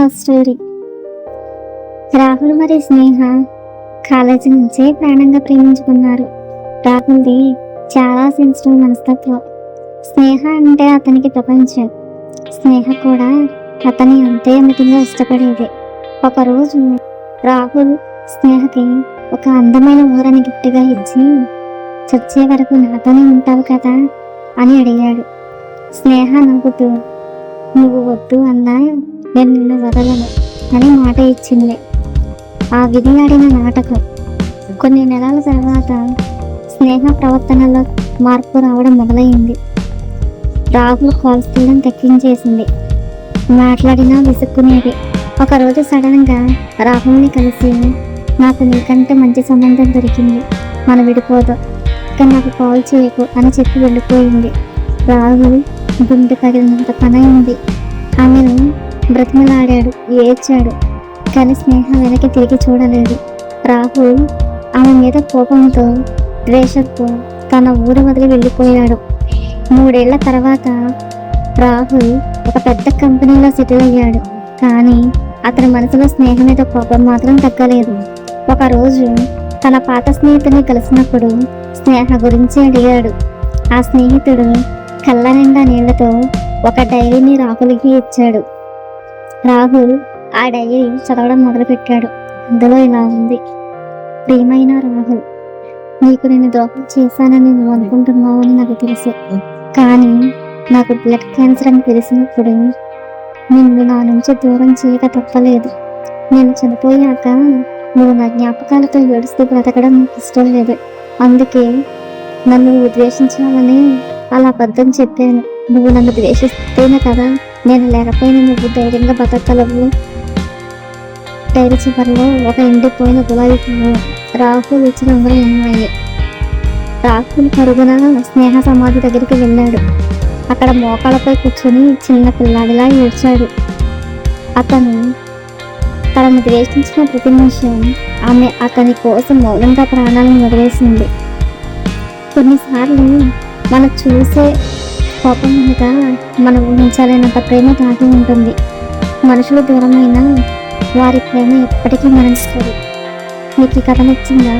Love story. Rahul మరియు స్నేహ college నుంచే ప్రాణంగా ప్రేమించుకున్నారు. రాహుల్ది చాలా సెన్సిటివ్ మనస్తత్వం. స్నేహ అంటే అతనికి ప్రపంచం. స్నేహ కూడా అతన్ని అంతే అమితంగా ఇష్టపడేది. ఒకరోజు రాహుల్ స్నేహకి ఒక అందమైన ఊరని గిఫ్ట్గా ఇచ్చి, చచ్చే వరకు నాతోనే ఉంటావు కదా అని అడిగాడు. స్నేహ నవ్వుతూ, నువ్వు వద్దు అన్నా నేను నిన్ను వదలను అని మాట ఇచ్చింది. ఆ విధి ఆడిన నాటకం. కొన్ని నెలల తర్వాత స్నేహ ప్రవర్తనలో మార్పు రావడం మొదలైంది. రాహుల్ కాల్స్ తీయడం తగ్గించేసింది. మాట్లాడినా విసుక్కునేది. ఒకరోజు సడన్గా రాహుల్ని కలిసి, నాకు నీకంటే మంచి సంబంధం దొరికింది, మనం విడిపోదాం, ఇక నాకు కాల్ చేయకు అని చెప్పి వెళ్ళిపోయింది. రాహుల్ గుండె తగిలినంత పనైంది. ఆమెను బ్రతిమలాడాడు, ఏడ్చాడు. కానీ స్నేహ వెనక్కి తిరిగి చూడలేదు. రాహుల్ ఆమె మీద కోపంతో, ద్వేషంతో తన ఊరు వదిలి వెళ్ళిపోయాడు. 3 ఏళ్ల తర్వాత రాహుల్ ఒక పెద్ద కంపెనీలో సెటిల్ అయ్యాడు. కానీ అతని మనసులో స్నేహ మీద కోపం మాత్రం తగ్గలేదు. ఒకరోజు తన పాత స్నేహితుడిని కలిసినప్పుడు స్నేహ గురించి అడిగాడు. ఆ స్నేహితుడు కళ్ళ నిండా నీళ్లతో ఒక డైరీని రాహుల్కి ఇచ్చాడు. రాహుల్ ఆ డైరీ చదవడం మొదలుపెట్టాడు. అందులో ఇలా ఉంది: ప్రియమైన రాహుల్, నీకు నేను ద్రోహం చేశానని నువ్వు అనుకుంటున్నావు అని నాకు తెలుసు. కానీ నాకు బ్లడ్ క్యాన్సర్ అని తెలిసినప్పుడు నిన్ను నా నుంచి దూరం చేయక తప్పలేదు. నేను చనిపోయాక నువ్వు నా జ్ఞాపకాలతో ఏడుస్తూ బ్రతకడం నాకు ఇష్టం లేదు. అందుకే నన్ను ద్వేషించాలని అలా అబద్ధం చెప్పాను. నువ్వు నన్ను ద్వేషిస్తేనే కదా నేను లేకపోయినా నువ్వు ధైర్యంగా బతకగలవు. డైరీ చివరిలో ఒక ఎండిపోయిన గులాబీ పువ్వు, రాహుల్ ఇచ్చిన ఉంగరం ఉన్నాయి. రాహుల్ పరుగున స్నేహ సమాధి దగ్గరికి వెళ్ళాడు. అక్కడ మోకాళ్ళపై కూర్చొని చిన్న పిల్లాడిలా ఏడ్చాడు. అతను తనను ద్వేషించిన ప్రతి నిమిషం ఆమె అతని కోసం మౌనంగా ప్రాణాలను వదిలేసింది. కొన్నిసార్లు మనం చూసే కోపం మీద మనం ఊహించాలన్నంత ప్రేమ దాటి ఉంటుంది. మనుషులు దూరమైనా వారి ప్రేమ ఎప్పటికీ మరణిస్తారు. మీకు ఈ కథ నచ్చిందా?